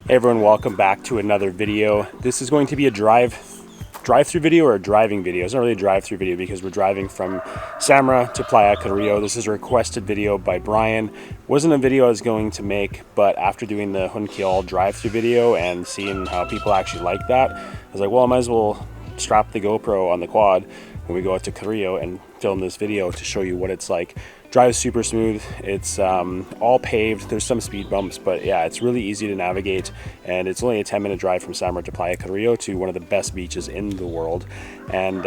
Hey everyone, welcome back to another video. This is going to be a drive-through video or a driving video. It's not really a drive-through video because we're driving from Samara to Playa Carrillo. This is a requested video by Brian. Wasn't a video I was going to make, but after doing the Hunkiol drive-through video and seeing how people actually like that, I was like, well, I might as well strap the GoPro on the quad when we go out to Carrillo and film this video to show you what it's like. Drives super smooth. It's all paved. There's some speed bumps, but yeah, it's really easy to navigate, and it's only a 10-minute drive from Samara to Playa Carrillo, to one of the best beaches in the world. And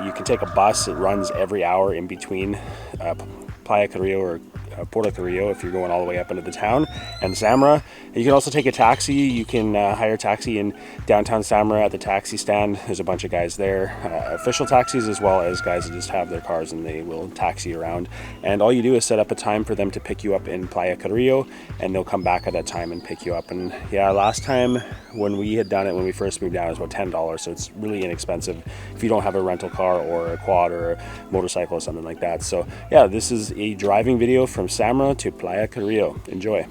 you can take a bus. It runs every hour in between Playa Carrillo or Puerto Carrillo if you're going all the way up into the town, and Samara. You can also take a taxi. You can hire a taxi in downtown Samara at the taxi stand. There's a bunch of guys there, official taxis as well as guys that just have their cars and they will taxi around. And all you do is set up a time for them to pick you up in Playa Carrillo, and they'll come back at that time and pick you up. And yeah, last time when we had done it, when we first moved down, it was about $10, so it's really inexpensive if you don't have a rental car or a quad or a motorcycle or something like that. So yeah, this is a driving video from Samara to Playa Carrillo. Enjoy.